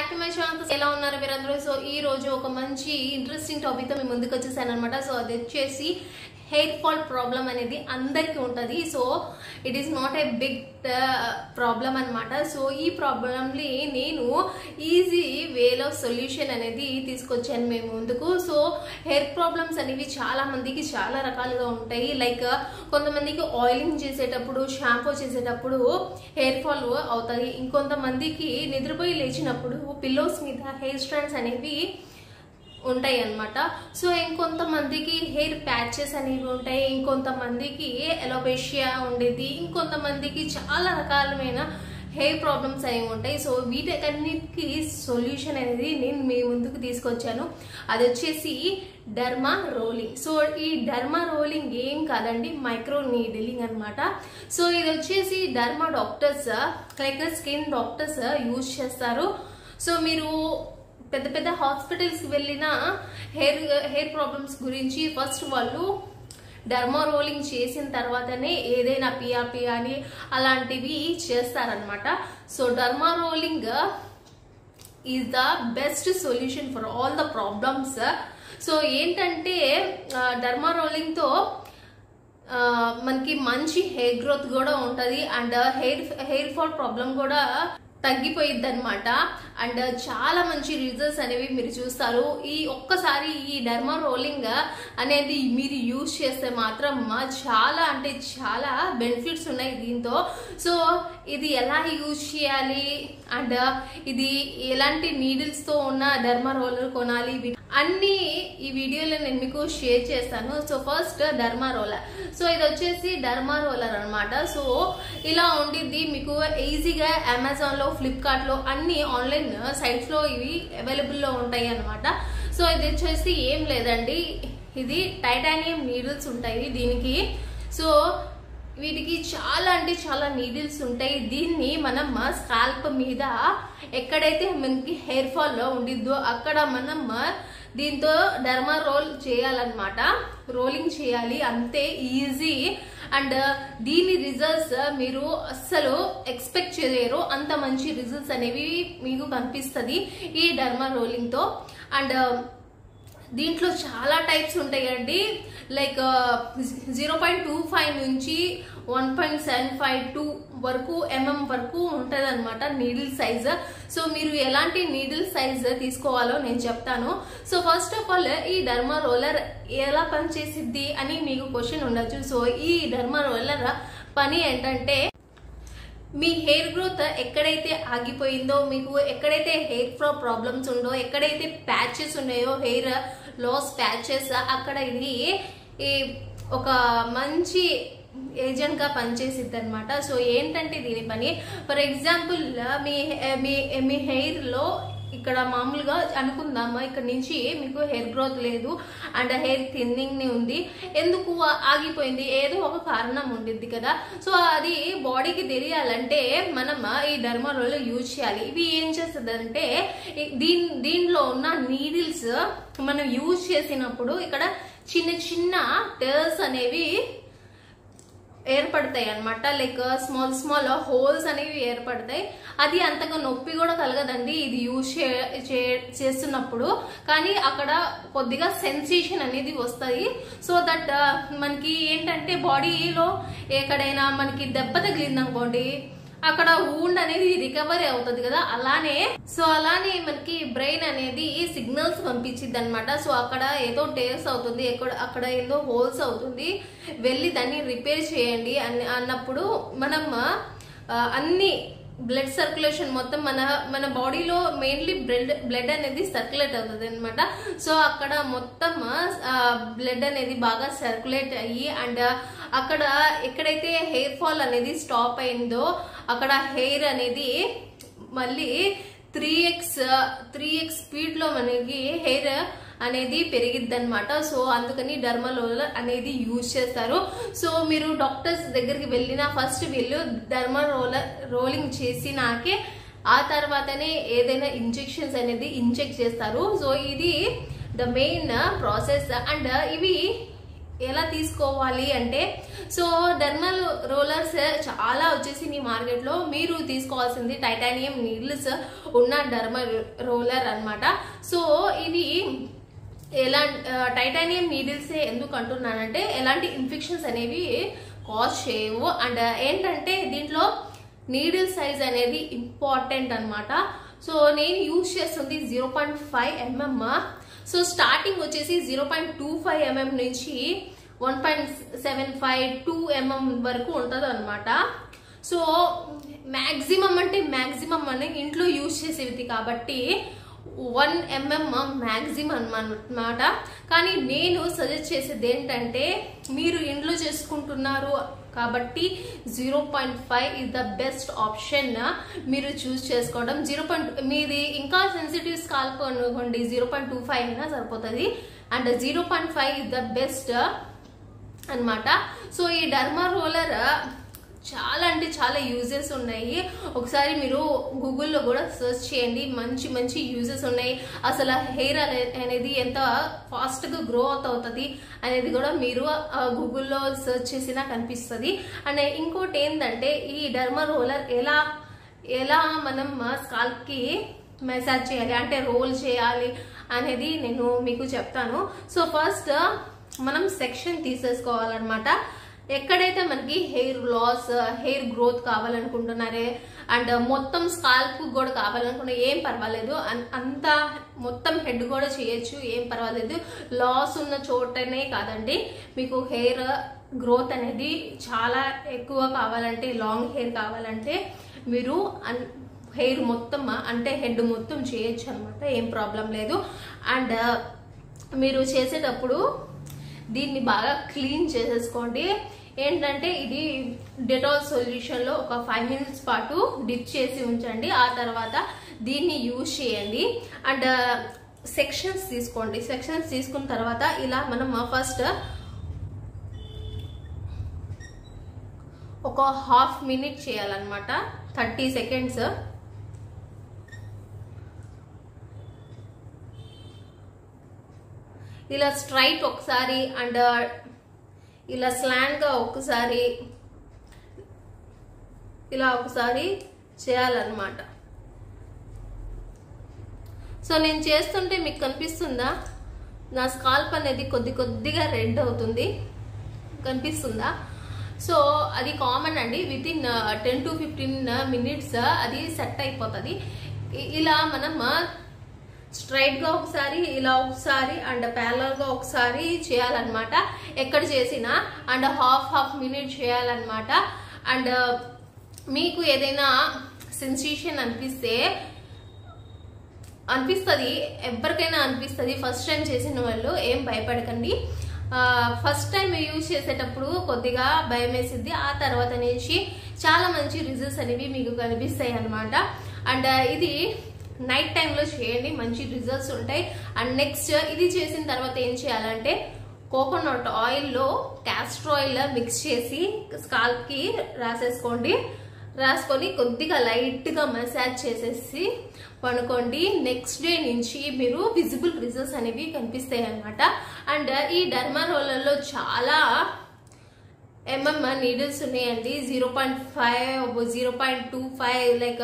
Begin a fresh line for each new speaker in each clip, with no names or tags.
Back to my channel. ఎలా ఉన్నారు మీరందరూ? సో ఈ రోజు ఒక మంచి ఇంట్రెస్టింగ్ టాపిక్ తో మేము ముందుకు వచ్చేసాను అనమాట. సో అది వచ్చేసి హెయిర్ ఫాల్ ప్రాబ్లం అనేది అందరికీ ఉంటుంది. So it is not a big problem అనమాట. సో ఈ ప్రాబ్లంని నేను ఈజీ వేలో సొల్యూషన్ అనేది తీసుకొచ్చాను మేము ముందుకు. సో హెయిర్ ప్రాబ్లమ్స్ అనేవి చాలా మందికి చాలా రకాలుగా ఉంటాయి. లైక్ కొంతమందికి ఆయిలింగ్ చేసేటప్పుడు, షాంపూ చేసేటప్పుడు హెయిర్ ఫాల్ అవుతాయి. ఇంకొంతమందికి నిద్రపోయి లేచినప్పుడు పిల్లోస్ మీద హెయిర్ స్ట్రాండ్స్ అనేవి ఉంటాయి అన్నమాట. సో ఇంకొంతమందికి హెయిర్ ప్యాచెస్ అనేవి ఉంటాయి, ఇంకొంతమందికి ఎలోపేషియా ఉండేది, ఇంకొంతమందికి చాలా రకాలమైన హెయిర్ ప్రాబ్లమ్స్ అనేవి ఉంటాయి. సో వీటన్నిటికి సొల్యూషన్ అనేది నేను మీ ముందుకు తీసుకొచ్చాను. అది వచ్చేసి డర్మా రోలింగ్. సో ఈ డర్మా రోలింగ్ ఏం కాదండి, మైక్రో నీడిలింగ్ అనమాట. సో ఇది వచ్చేసి derma doctors like skin doctors use చేస్తారు. సో మీరు పెద్ద పెద్ద హాస్పిటల్స్కి వెళ్ళిన హెయిర్ ప్రాబ్లమ్స్ గురించి ఫస్ట్ వాళ్ళు డర్మా రోలింగ్ చేసిన తర్వాతనే ఏదైనా పిఆర్పి అని అలాంటివి చేస్తారనమాట. So derma rolling is the best solution for all the problems. So ఏంటంటే డర్మా రోలింగ్తో మనకి మంచి హెయిర్ గ్రోత్ కూడా ఉంటుంది అండ్ హెయిర్ ఫాల్ ప్రాబ్లం కూడా తగ్గిపోయిద్ది అనమాట. అండ్ చాలా మంచి రిజల్ట్స్ అనేవి మీరు చూస్తారు. ఒక్కసారి ఈ డర్మా రోలింగ్ అనేది మీరు యూజ్ చేస్తే మాత్రం చాలా అంటే చాలా బెనిఫిట్స్ ఉన్నాయి దీంతో. సో ఇది ఎలా యూజ్ చేయాలి అండ్ ఇది ఎలాంటి నీడిల్స్ తో ఉన్న డర్మా రోలర్ కొనాలి అన్ని ఈ వీడియోలో నేను మీకు షేర్ చేస్తాను. So first derma roller. So ఇది వచ్చేసి డర్మా రోలర్ అనమాట. సో ఇలా ఉండిద్ది. మీకు ఈజీగా అమెజాన్ లో, ఫ్లిప్కార్ట్ లో అన్ని ఆన్లైన్ సైట్స్ లో ఇవి అవైలబుల్ లో ఉంటాయి అనమాట. సో ఇది వచ్చేసి ఏం లేదండి, ఇది టైటానియం నీడిల్స్ ఉంటాయి దీనికి. సో వీటికి చాలా అంటే చాలా నీడిల్స్ ఉంటాయి. దీన్ని మనం స్కాల్ప్ మీద ఎక్కడైతే మనకి హెయిర్ ఫాల్ లో ఉండిద్దో అక్కడ మనం దీంతో డర్మా రోల్ చేయాలన్నమాట, రోలింగ్ చేయాలి, అంతే ఈజీ. అండ్ దీని రిజల్ట్స్ మీరు అస్సలు ఎక్స్పెక్ట్ చేయలేరు, అంత మంచి రిజల్ట్స్ అనేవి మీకు కనిపిస్తుంది ఈ డర్మా రోలింగ్ తో. అండ్ దీంట్లో చాలా టైప్స్ ఉంటాయండి. లైక్ 0.25 నుంచి 1.752 వరకు ఎంఎం వరకు ఉంటది అనమాట నీడిల్ సైజ్. సో మీరు ఎలాంటి నీడిల్ సైజ్ తీసుకోవాలో నేను చెప్తాను. సో ఫస్ట్ ఆఫ్ ఆల్ ఈ డర్మా రోలర్ ఎలా పనిచేసిద్ది అని మీకు క్వశ్చన్ ఉండొచ్చు. సో ఈ డర్మా రోలర్ పని ఏంటంటే, మీ హెయిర్ గ్రోత్ ఎక్కడైతే ఆగిపోయిందో, మీకు ఎక్కడైతే హెయిర్ ఫ్లో ప్రాబ్లమ్స్ ఉండో, ఎక్కడైతే ప్యాచెస్ ఉన్నాయో హెయిర్ లాస్ ప్యాచెస్, అక్కడ ఇది ఒక మంచి ఏజెంట్ గా పనిచేసిద్ది అనమాట. సో ఏంటంటే దీని పని, ఫర్ ఎగ్జాంపుల్ మీ హెయిర్ లో ఇక్కడ మామూలుగా అనుకుందామా, ఇక్కడ నుంచి మీకు హెయిర్ గ్రోత్ లేదు అండ్ హెయిర్ థిన్నింగ్ ఉంది, ఎందుకు ఆగిపోయింది, ఏదో ఒక కారణం ఉండిద్ది కదా. సో అది బాడీకి తెలియాలంటే మనం ఈ డర్మా రోలర్ యూజ్ చేయాలి. ఇవి ఏం చేస్తుంది అంటే, దీనిలో ఉన్న నీడిల్స్ మనం యూజ్ చేసినప్పుడు ఇక్కడ చిన్న చిన్న టర్స్ అనేవి ఏర్పడతాయి అనమాట. లైక్ స్మాల్ హోల్స్ అనేవి ఏర్పడతాయి. అది అంతగా నొప్పి కూడా కలగదండి ఇది యూజ్ చేస్తున్నప్పుడు, కానీ అక్కడ కొద్దిగా సెన్సేషన్ అనేది వస్తాయి. సో దట్ మనకి ఏంటంటే బాడీలో ఎక్కడైనా మనకి దెబ్బ తగిలింది అనుకోండి, అక్కడ వూండ్ అనేది రికవరీ అవుతుంది కదా. అలానే మనకి బ్రెయిన్ అనేది సిగ్నల్స్ పంపించింది అనమాట. సో అక్కడ ఏదో టేర్స్ అవుతుంది, అక్కడ ఏదో హోల్స్ అవుతుంది, వెళ్ళి దాన్ని రిపేర్ చేయండి అన్నప్పుడు మనం అన్ని బ్లడ్ సర్క్యులేషన్ మొత్తం మన బాడీలో మెయిన్లీ బ్లడ్ అనేది సర్క్యులేట్ అవుతుంది అనమాట. సో అక్కడ మొత్తం బ్లడ్ అనేది బాగా సర్క్యులేట్ అయ్యి అండ్ అక్కడ ఎక్కడైతే హెయిర్ ఫాల్ అనేది స్టాప్ అయిందో అక్కడ హెయిర్ అనేది మళ్ళీ 3x స్పీడ్ లో మనకి హెయిర్ అనేది పెరిగిద్ది అనమాట. సో అందుకని డర్మా రోలర్ అనేది యూజ్ చేస్తారు. సో మీరు డాక్టర్స్ దగ్గరికి వెళ్ళినా ఫస్ట్ వీళ్ళు డర్మా రోలింగ్ చేసినాకే ఆ తర్వాతనే ఏదైనా ఇంజెక్షన్స్ అనేది ఇంజెక్ట్ చేస్తారు. సో ఇది ద మెయిన్ ప్రాసెస్. అండ్ ఇవి ఎలా తీసుకోవాలి అంటే, సో డర్మల్ రోలర్స్ చాలా వచ్చేసి మీ మార్కెట్లో మీరు తీసుకోవాల్సింది టైటానియం నీడిల్స్ ఉన్న డర్మల్ రోలర్ అన్నమాట. సో ఇది ఎలా టైటానియం నీడిల్స్ ఎందుకు అంటున్నానంటే ఎలాంటి ఇన్ఫెక్షన్స్ అనేవి కాజ్ చేయవు. అండ్ ఏంటంటే దీంట్లో నీడిల్ సైజ్ అనేది ఇంపార్టెంట్ అన్నమాట. సో నేను యూజ్ చేస్తుంది 0.5 mm. సో స్టార్టింగ్ వచ్చేసి 0.25 mm నుంచి 1.75 2 mm వరకు ఉంటుంది అనమాట. సో మ్యాక్సిమం అంటే మ్యాక్సిమం అని ఇంట్లో యూజ్ చేసేది కాబట్టి 1 mm మ్యాక్సిమం అన్నమాట. కానీ నేను సజెస్ట్ చేసేది ఏంటంటే మీరు ఇంట్లో చేసుకుంటున్నారు కాబట్టి 0.5 ఇస్ ద బెస్ట్ ఆప్షన్ మీరు చూస్ చేసుకోవడం. మీది ఇంకా సెన్సిటివ్ స్కాల్ప్ అనుకోండి 0.25 అయినా సరిపోతుంది. అండ్ 0.5 ఇస్ ద బెస్ట్ అన్నమాట. సో ఈ డర్మా రోలర్ చాలా అంటే చాలా యూజెస్ ఉన్నాయి. ఒకసారి మీరు గూగుల్లో కూడా సెర్చ్ చేయండి, మంచి మంచి యూజెస్ ఉన్నాయి. అసలు హెయిర్ అనేది ఎంత ఫాస్ట్గా గ్రో అవుతుంది అనేది కూడా మీరు గూగుల్లో సెర్చ్ చేసినా కనిపిస్తుంది. అండ్ ఇంకోటి ఏంటంటే ఈ డర్మా రోలర్ ఎలా మనం స్కాల్ప్కి మసాజ్ చేయాలి అంటే రోల్ చేయాలి అనేది నేను మీకు చెప్తాను. సో ఫస్ట్ మనం సెక్షన్ తీసేసుకోవాలన్నమాట. ఎక్కడైతే మనకి హెయిర్ లాస్ హెయిర్ గ్రోత్ కావాలనుకుంటున్నారే అండ్ మొత్తం స్కాల్ప్ కూడా కావాలనుకున్నా ఏం పర్వాలేదు, అంత మొత్తం హెడ్ కూడా చేయొచ్చు, ఏం పర్వాలేదు. లాస్ ఉన్న చోటనే కాదండి, మీకు హెయిర్ గ్రోత్ అనేది చాలా ఎక్కువ కావాలంటే లాంగ్ హెయిర్ కావాలంటే మీరు హెయిర్ మొత్తం అంటే హెడ్ మొత్తం చేయొచ్చు అనమాట, ఏం ప్రాబ్లం లేదు. అండ్ మీరు చేసేటప్పుడు దీన్ని బాగా క్లీన్ చేసేసుకోండి. ఏంటంటే ఇది డెటాల్ సొల్యూషన్ లో ఒక 5 minutes పాటు డిప్ చేసి ఉంచండి. ఆ తర్వాత దీన్ని యూజ్ చేయండి. అండ్ సెక్షన్స్ తీసుకోండి. సెక్షన్స్ తీసుకున్న తర్వాత ఇలా మనం ఫస్ట్ ఒక 1/2 minute చేయాలన్నమాట, 30 seconds. ఇలా స్ట్రైట్ ఒకసారి అండ్ ఇలా స్లాండ్ గా ఒకసారి ఇలా ఒకసారి చేయాలన్నమాట. సో నేను చేస్తుంటే మీకు కనిపిస్తుందా నా స్కాల్ప్ అనేది కొద్దిగా రెడ్ అవుతుంది, కనిపిస్తుందా? సో అది కామన్ అండి, విత్ ఇన్ 10 to 15 minutes అది సెట్ అయిపోతుంది. ఇలా మనం స్ట్రైట్ గా ఒకసారి ఇలా ఒకసారి అండ్ ప్యారలల్ గా ఒకసారి చేయాలన్నమాట, ఎక్కడ చేసినా. అండ్ హాఫ్ మినిట్ చేయాలన్నమాట. అండ్ మీకు ఏదైనా సెన్సేషన్ అనిపిస్తుంది, ఎవరికైనా అనిపిస్తుంది. ఫస్ట్ టైం చేసిన వాళ్ళు ఏం భయపడకండి. ఫస్ట్ టైం యూజ్ చేసేటప్పుడు కొద్దిగా భయం వేసిద్ది, ఆ తర్వాత నుంచి చాలా మంచి రిజల్ట్స్ అనేవి మీకు కనిపిస్తాయి అన్నమాట. అండ్ ఇది నైట్ టైంలో చేయండి, మంచి రిజల్ట్స్ ఉంటాయి. అండ్ నెక్స్ట్ ఇది చేసిన తర్వాత ఏం చేయాలంటే కోకోనట్ ఆయిల్లో క్యాస్టర్ ఆయిల్ మిక్స్ చేసి స్కాల్ప్ కి రాసుకొని కొద్దిగా లైట్ గా మసాజ్ చేసేసి పనుకోండి. నెక్స్ట్ డే నుంచి మీరు విజిబుల్ రిజల్ట్స్ అనేవి కనిపిస్తాయి అన్నమాట. అండ్ ఈ డర్మా రోలర్లో చాలా నీడిల్స్ ఉన్నాయండి, 0.5 0.25 లైక్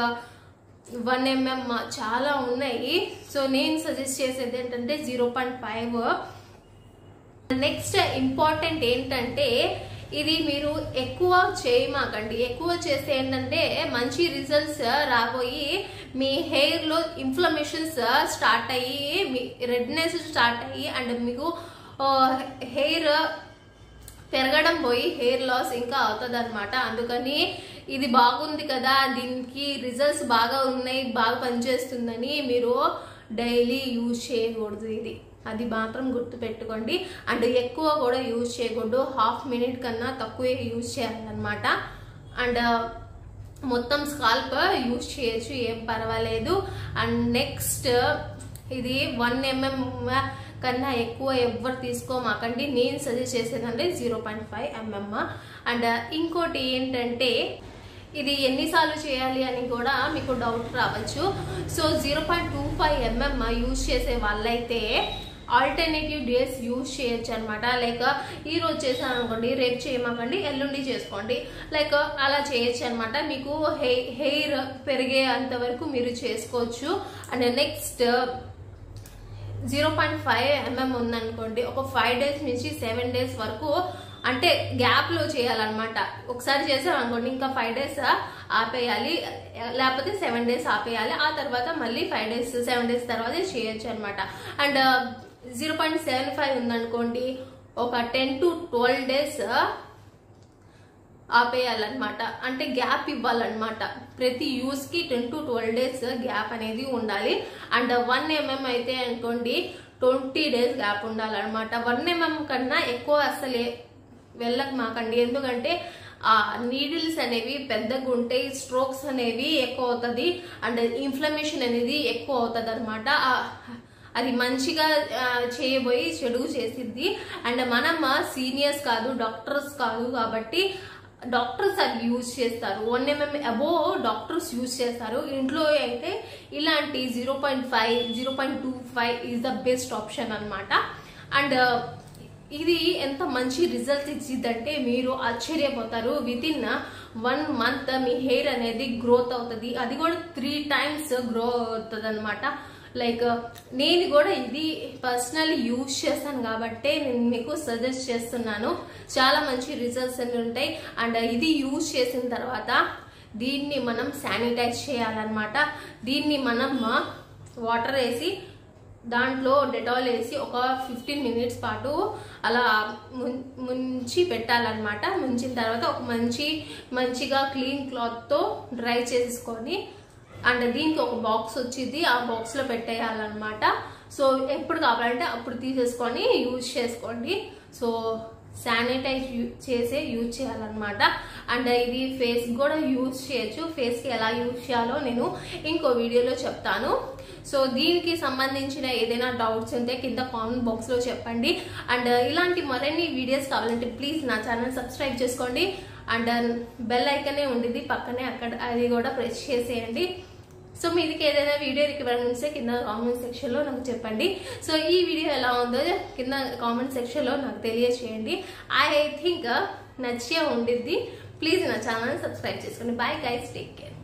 1 mm చాలా ఉన్నాయి. సో నేను సజెస్ట్ చేసేది ఏంటంటే 0.5. నెక్స్ట్ ఇంపార్టెంట్ ఏంటంటే ఇది మీరు ఎక్కువ చేయమాకండి. ఎక్కువ చేస్తే ఏంటంటే మంచి రిజల్ట్స్ రాబోయి మీ హెయిర్ లో ఇన్ఫ్లమేషన్స్ స్టార్ట్ అయ్యి మీ రెడ్నెస్ స్టార్ట్ అయ్యి అండ్ మీకు హెయిర్ పెరగడం పోయి హెయిర్ లాస్ ఇంకా అవుతుంది అనమాట. అందుకని ఇది బాగుంది కదా, దీనికి రిజల్ట్స్ బాగా ఉన్నాయి, బాగా పనిచేస్తుందని మీరు డైలీ యూజ్ చేయకూడదు. అది మాత్రం గుర్తు పెట్టుకోండి. అండ్ ఎక్కువ కూడా యూజ్ చేయకూడదు, హాఫ్ మినిట్ కన్నా తక్కువే యూజ్ చేయాలన్నమాట. అండ్ మొత్తం స్కాల్ప్ యూజ్ చేయొచ్చు, ఏం పర్వాలేదు. అండ్ నెక్స్ట్ ఇది 1 mm కన్నా ఎక్కువ ఎవ్వరు తీసుకోమాకండి. నేను సజెస్ట్ చేసేదంటే 0.5 mm. అండ్ ఇంకోటి ఏంటంటే ఇది ఎన్నిసార్లు చేయాలి అని కూడా మీకు డౌట్ రావచ్చు. సో 0.25 mm యూజ్ చేసే వాళ్ళైతే ఆల్టర్నేటివ్ డేస్ యూజ్ చేయొచ్చు అనమాట. లైక్ ఈ రోజు చేశాను అనుకోండి, రేపు చేయమాకండి, ఎల్లుండి చేసుకోండి, లైక్ అలా చేయొచ్చు అనమాట. మీకు హెయిర్ పెరిగే అంతవరకు మీరు చేసుకోవచ్చు. అండ్ నెక్స్ట్ 0.5 mm ఉందనుకోండి, ఒక 5 days నుంచి 7 days వరకు అంటే గ్యాప్ లో చేయాలన్నమాట. ఒకసారి చేసాం అనుకోండి, ఇంకా 5 days ఆపేయాలి, లేకపోతే 7 days ఆపేయాలి. ఆ తర్వాత మళ్ళీ 5 days 7 days తర్వాత చేయొచ్చు అనమాట. అండ్ 0.75 ఉందనుకోండి, ఒక 10 to 12 days ఆపేయాలన్నమాట. అంటే గ్యాప్ ఇవ్వాలన్నమాట. ప్రతి యూజ్ కి 10 to 12 days గ్యాప్ అనేది ఉండాలి. అండ్ 1 mm అయితే అనుకోండి 20 days గ్యాప్ ఉండాలన్నమాట. 1 mm కన్నా ఎక్కువ అసలే వెళ్ళక మాకండి, ఎందుకంటే ఆ నీడిల్స్ అనేవి పెద్దగా ఉంటాయి, స్ట్రోక్స్ అనేవి ఎక్కువ అవుతుంది, అండ్ ఇన్ఫ్లమేషన్ అనేది ఎక్కువ అవుతుంది అనమాట. అది మంచిగా చేయబోయి చెడుగు చేసిద్ది. అండ్ మనం సీనియర్స్ కాదు, డాక్టర్స్ కాదు, కాబట్టి డాక్టర్స్ అది యూజ్ చేస్తారు. 1 mm అబోవ్ డాక్టర్స్ యూజ్ చేస్తారు. ఇంట్లో అయితే ఇలాంటి 0.5 0.25 ఈజ్ ద బెస్ట్ ఆప్షన్ అనమాట. అండ్ ఇది ఎంత మంచి రిజల్ట్ ఇచ్చిద్దంటే మీరు ఆశ్చర్యపోతారు. With in 1 month me hair అనేది గ్రోత్ అవుతుంది. అది కూడా 3 times గ్రో అవుతుంది అనమాట. లైక్ నేను కూడా ఇది పర్సనల్లీ యూజ్ చేస్తాను కాబట్టి నేను మీకు సజెస్ట్ చేస్తున్నాను. చాలా మంచి రిజల్ట్స్ అన్ని ఉంటాయి. అండ్ ఇది యూజ్ చేసిన తర్వాత దీన్ని మనం శానిటైజ్ చేయాలన్నమాట. దీన్ని మనం వాటర్ వేసి దాంట్లో డెటాల్ వేసి ఒక 15 minutes పాటు అలా ముంచి పెట్టాలన్నమాట. ముంచిన తర్వాత ఒక మంచిగా క్లీన్ క్లాత్ తో డ్రై చేసుకొని, అండ్ దీనికి ఒక బాక్స్ వచ్చింది, ఆ బాక్స్ లో పెట్టేయాలన్నమాట. సో ఎప్పుడు కావాలంటే అప్పుడు తీసేసుకొని యూజ్ చేసుకోండి. సో శానిటైజ్ చేసే యూజ్ చేయాలన్నమాట. అండ్ ఇది ఫేస్ కూడా యూజ్ చేయొచ్చు. ఫేస్ కి ఎలా యూజ్ చేయాలో నేను ఇంకో వీడియోలో చెప్తాను. సో దీనికి సంబంధించిన ఏదైనా డౌట్స్ ఉంటే కింద కామెంట్ బాక్స్ లో చెప్పండి. అండ్ ఇలాంటి మరిన్ని వీడియోస్ కావాలంటే ప్లీజ్ నా ఛానల్ సబ్స్క్రైబ్ చేసుకోండి. అండ్ బెల్ ఐకనే ఉండిద్ది పక్కనే, అక్కడ అది కూడా ప్రెస్ చేసేయండి. సో మీదికి ఏదైనా వీడియో రిక్వైర్మెంట్స్ కింద కామెంట్ సెక్షన్ లో నాకు చెప్పండి. సో ఈ వీడియో ఎలా ఉందో కింద కామెంట్ సెక్షన్ లో నాకు తెలియజేయండి. ఐ థింక్ నచ్చే ఉండిద్ది. ప్లీజ్ నా ఛానల్ సబ్స్క్రైబ్ చేసుకోండి. Bye guys, take care.